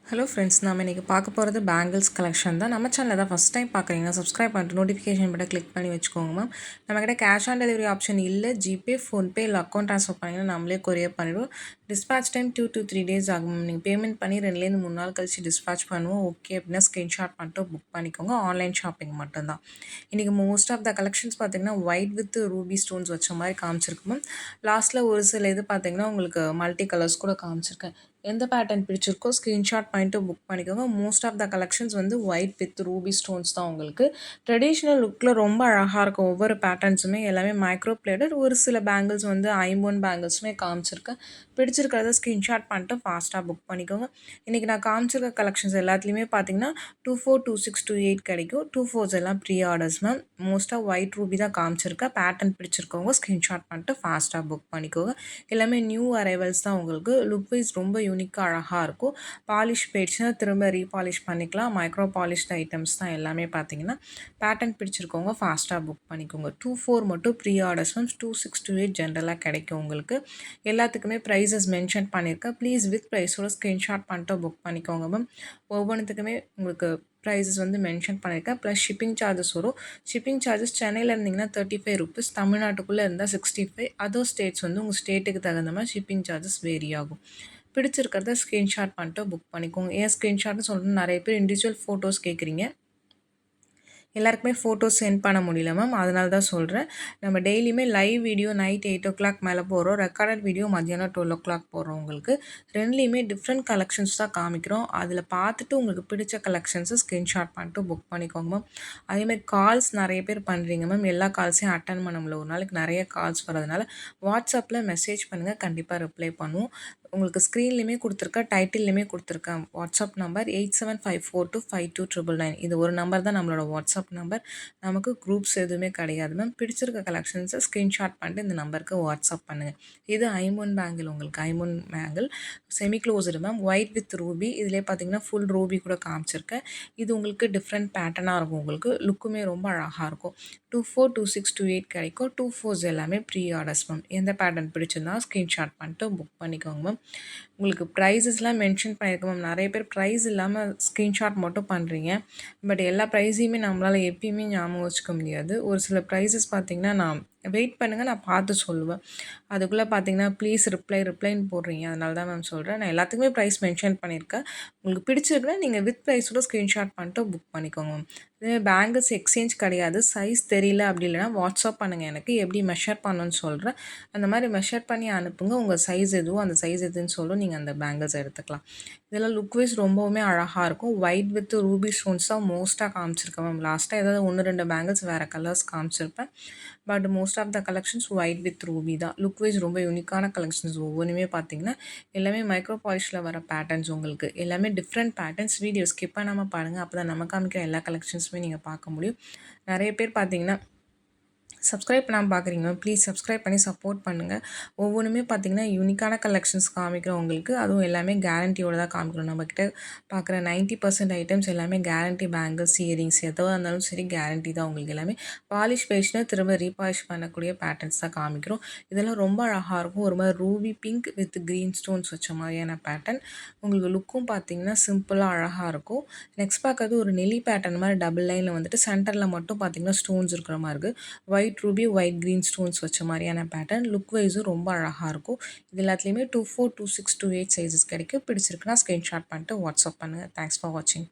Hello friends, நாம் இன்றைக்கி பார்க்க போகிறது பேங்கிள்ஸ் கலெக்ஷன் தான். நம்ம சேனலில் தான் ஃபஸ்ட் டைம் பார்க்குறீங்கன்னா சப்ஸ்கிரைப் பண்ணிட்டு நோட்டிஃபிகேஷன் பட்டன் கிளிக் பண்ணி வச்சுக்கோங்க மேம். நம்மக்கிட்ட கேஷ் ஆன் டெலிவரி ஆப்ஷன் இல்லை. ஜிபே, ஃபோன்பே இல்லை அக்கௌண்ட் ட்ரான்ஸ்ஃபர் பண்ணிங்கன்னா நம்மளே கொரியர் பண்ணிவிடுவோம். டிஸ்பேச் டைம் 2 to 3 days ஆகும் மேம். நீங்கள் பேமெண்ட் பண்ணி 2லேருந்து 3 நாள் கழிச்சு டிஸ்பேச் பண்ணுவோம். ஓகே அப்படின்னா ஸ்க்ரீன்ஷாட் பண்ணிட்டு புக் பண்ணிக்கோங்க. ஆன்லைன் ஷாப்பிங் மட்டும்தான். இன்றைக்கி மோஸ்ட் ஆஃப் த கலெக்ஷன்ஸ் பார்த்திங்கன்னா ஒயிட் வித் ரூபி ஸ்டோன்ஸ் வச்ச மாதிரி காமிச்சிருக்கு மேம். லாஸ்ட்டில் ஒரு சில இது பார்த்திங்கன்னா உங்களுக்கு மல்டி கலர்ஸ் கூட காமிச்சிருக்கேன். எந்த பேட்டர்ன் பிடிச்சிருக்கோ ஸ்க்ரீன்ஷாட் பண்ணிட்டு புக் பண்ணிக்கோங்க. மோஸ்ட் ஆஃப் த கலெக்ஷன்ஸ் வந்து ஒயிட் வித் ரூபி ஸ்டோன்ஸ் தான். உங்களுக்கு ட்ரெடிஷ்னல் லுக்கில் ரொம்ப அழகாக இருக்கும். ஒவ்வொரு பேட்டர்ன்ஸுமே எல்லாமே மைக்ரோ பிளேடட். ஒரு சில பேங்கிள்ஸ் வந்து ஐம்போன் பேங்கிள்ஸுமே காமிச்சிருக்கேன். பிடிச்சிருக்கிறத ஸ்க்ரீன்ஷாட் பண்ணிட்டு ஃபாஸ்ட்டாக புக் பண்ணிக்கோங்க. இன்றைக்கி நான் காமிச்சிருக்க கலெக்ஷன்ஸ் எல்லாத்துலேயுமே பார்த்தீங்கன்னா 24, 26, 28 கிடைக்கும். 24s எல்லாம் ப்ரீ ஆர்டர்ஸ் மேம். மோஸ்ட்டாக ஒயிட் ரூபி தான் காமிச்சிருக்கேன். பேட்டர்ன் பிடிச்சிருக்கவங்க ஸ்க்ரீன்ஷாட் பண்ணிட்டு ஃபாஸ்ட்டாக புக் பண்ணிக்கோங்க. எல்லாமே நியூ அரைவல்ஸ் தான். உங்களுக்கு லுக் வைஸ் ரொம்ப யூனிக்காக அழகாக இருக்கும். பாலிஷ் போயிடுச்சுன்னா திரும்ப ரீபாலிஷ் பண்ணிக்கலாம். மைக்ரோ பாலிஷ்ட் ஐட்டம்ஸ் தான் எல்லாமே பார்த்தீங்கன்னா. பேட்டர்ன் பிடிச்சிருக்கவங்க ஃபாஸ்ட்டாக புக் பண்ணிக்கோங்க. 24 மட்டும் ப்ரீ ஆர்டர்ஸ் மேம். 26, 28 ஜென்ரலாக கிடைக்கும் உங்களுக்கு. எல்லாத்துக்குமே ப்ரைஸஸ் மென்ஷன் பண்ணியிருக்கேன். ப்ளீஸ் வித் ப்ரைஸோட ஸ்க்ரீன்ஷாட் பண்ணிட்டு புக் பண்ணிக்கோங்க மேம். ஒவ்வொன்றுத்துக்குமே உங்களுக்கு ப்ரைஸஸ் வந்து மென்ஷன் பண்ணியிருக்கேன். ப்ளஸ் ஷிப்பிங் சார்ஜஸ் வரும். ஷிப்பிங் சார்ஜஸ் சென்னையில் இருந்தீங்கன்னா 35 rupees, தமிழ்நாட்டுக்குள்ளே இருந்தால் 65. அதர் ஸ்டேட்ஸ் வந்து உங்கள் ஸ்டேட்டுக்கு தகுந்த மாதிரி ஷிப்பிங் சார்ஜஸ் வேரி ஆகும். பிடிச்சிருக்கிறத ஸ்க்ரீன்ஷாட் பண்ணிட்டு புக் பண்ணிக்கோங்க. ஏன் ஸ்க்ரீன்ஷாட்னு சொல்லிட்டு நிறைய பேர் இண்டிவிஜுவல் ஃபோட்டோஸ் கேட்குறீங்க. எல்லாருக்குமே ஃபோட்டோஸ் சென்ட் பண்ண முடியல மேம். அதனால தான் சொல்கிறேன். நம்ம டெய்லியுமே லைவ் வீடியோ நைட் 8 o'clock மேலே போடுறோம். ரெக்கார்டட் வீடியோ மத்தியானம் 12 o'clock போடுறோம். உங்களுக்கு ரெண்டுலேயுமே டிஃப்ரெண்ட் கலெக்ஷன்ஸ் தான் காமிக்கிறோம். அதில் பார்த்துட்டு உங்களுக்கு பிடிச்ச கலெக்ஷன்ஸை ஸ்க்ரீன்ஷாட் பண்ணிட்டு புக் பண்ணிக்கோங்க மேம். அதேமாதிரி கால்ஸ் நிறைய பேர் பண்ணுறீங்க மேம். எல்லா கால்ஸையும் அட்டன் பண்ண முடியல. ஒரு நாளைக்கு நிறைய கால்ஸ் வரதுனால வாட்ஸ்அப்பில் மெசேஜ் பண்ணுங்கள். கண்டிப்பாக ரிப்ளை பண்ணுவோம். உங்களுக்கு ஸ்க்ரீன்லேயுமே கொடுத்துருக்கேன், டைட்டில்லையுமே கொடுத்துருக்கேன். WhatsApp number 8754252999. இது ஒரு நம்பர் தான் நம்மளோட வாட்ஸ்அப் நம்பர். நமக்கு குரூப்ஸ் எதுவுமே கிடையாது மேம். பிடிச்சிருக்க கலெக்ஷன்ஸை ஸ்க்ரீன்ஷாட் பண்ணிட்டு இந்த நம்பருக்கு வாட்ஸ்அப் பண்ணுங்கள். இது ஐமோன் பேங்கிள். உங்களுக்கு ஐமோன் bangle semi closed ma'am. White with ruby. இதிலே பார்த்தீங்கன்னா ஃபுல் ரூபி கூட காமிச்சிருக்கேன். இது உங்களுக்கு டிஃப்ரெண்ட் பேட்டர்னாக இருக்கும். உங்களுக்கு லுக்குமே ரொம்ப அழகாக இருக்கும். 24, 26, 28 கிடைக்கும். 24s எல்லாமே ப்ரீ ஆர்டர்ஸ் மேம். எந்த பேட்டர்ன் பிடிச்சிருந்தா ஸ்க்ரீன்ஷாட் பண்ணிட்டு புக் பண்ணிக்கோங்க மேம். உங்களுக்கு ப்ரைஸஸ்லாம் மென்ஷன் பண்ணியிருக்கேன் மேம். நிறைய பேர் ப்ரைஸ் இல்லாமல் ஸ்க்ரீன்ஷாட் மட்டும் பண்ணுறீங்க. பட் எல்லா ப்ரைஸையுமே நம்மளால் எப்பயுமே ஞாபகம் வச்சுக்க முடியாது. ஒரு சில ப்ரைஸஸ் பார்த்திங்கன்னா நான் வெயிட் பண்ணுங்கள், நான் பார்த்து சொல்லுவேன். அதுக்குள்ளே பார்த்தீங்கன்னா ப்ளீஸ் ரிப்ளைன்னு போடுறீங்க. அதனால தான் மேம் சொல்கிறேன். நான் எல்லாத்துக்குமே ப்ரைஸ் மென்ஷன் பண்ணியிருக்கேன். உங்களுக்கு பிடிச்சிருக்குன்னா நீங்கள் வித் ப்ரைஸோட ஸ்க்ரீன்ஷாட் பண்ணிட்டு புக் பண்ணிக்கோங்க மேம். இதே பேங்கிள்ஸ் எக்ஸ்சேஞ்ச் கிடையாது. சைஸ் தெரியல அப்படி இல்லைனா வாட்ஸ்அப் பண்ணுங்கள். எனக்கு எப்படி மெஷர் பண்ணணும்னு சொல்கிறேன். அந்த மாதிரி மெஷர் பண்ணி அனுப்புங்க. உங்கள் சைஸ் எதுவோ அந்த சைஸ் எதுன்னு சொல்லும், நீங்கள் அந்த பேங்கிள்ஸ் எடுத்துக்கலாம். இதெல்லாம் லுக் வைஸ் ரொம்பவுமே அழகாக இருக்கும். ஒயிட் வித் ரூபி ஸ்டோன்ஸ் தான் மோஸ்ட்டாக காமிச்சிருக்கேன் மேம். லாஸ்ட்டாக ஏதாவது 1-2 பேங்கிள்ஸ் வேறு கலர்ஸ் காமிச்சிருப்பேன். But most of the collections white with ruby தான். லுக் வைஸ் ரொம்ப யூனிக்கான கலெக்ஷன்ஸ். ஒவ்வொன்றுமே பார்த்தீங்கன்னா எல்லாமே மைக்ரோ பாலிஷில் வர பேட்டர்ன்ஸ். உங்களுக்கு எல்லாமே டிஃப்ரெண்ட் பேட்டர்ன்ஸ். வீடியோ ஸ்கிப் பண்ணாமல் பாருங்கள். அப்போ தான் நம்ம காமிக்கிற எல்லா கலெக்ஷன்ஸுமே நீங்கள் பார்க்க முடியும். நிறைய பேர் பார்த்தீங்கன்னா சப்ஸ்கிரைப் பண்ணாமல் பார்க்குறீங்க. ப்ளீஸ் சப்ஸ்கிரைப் பண்ணி சப்போர்ட் பண்ணுங்கள். ஒவ்வொன்றுமே பார்த்திங்கன்னா யூனிக்கான கலெக்ஷன்ஸ் காமிக்கிறோம் உங்களுக்கு. அதுவும் எல்லாமே கேரண்டியோடு தான் காமிக்கிறோம். நம்மக்கிட்ட பார்க்குற 90% ஐட்டம்ஸ் எல்லாமே கேரண்டி. பேங்கிள்ஸ், இயரிங்ஸ் எதுவாக இருந்தாலும் சரி கேரண்டி தான். உங்களுக்கு எல்லாமே பாலிஷ் பேஸ்ட்னா திரும்ப ரீபாலிஷ் பண்ணக்கூடிய பேட்டர்ன்ஸ் தான் காமிக்கிறோம். இதெல்லாம் ரொம்ப அழகாக இருக்கும். ஒரு மாதிரி Ruby pink with green stones வச்ச மாதிரியான பேட்டர்ன். உங்களுக்கு லுக்கும் பார்த்திங்கன்னா சிம்பிளாக அழகாக இருக்கும். நெக்ஸ்ட் பார்க்கறது ஒரு நெல்லி பேட்டர்ன் மாதிரி டபுள் லைனில் வந்துட்டு சென்டரில் மட்டும் பார்த்திங்கன்னா ஸ்டோன்ஸ் இருக்கிற மாதிரி இருக்குது. White Ruby, white green stones வச்ச மாதிரியான பேட்டர்ன். லுக் வைஸும் ரொம்ப அழகாக இருக்கும். இது எல்லாத்துலேயுமே 24, 26, 28 சைஸஸ் கிடைக்கும். பிடிச்சிருக்குன்னா ஸ்க்ரீன்ஷாட் பண்ணிட்டு வாட்ஸ்அப் பண்ணுங்கள். தேங்க்ஸ் ஃபார் வாட்சிங்.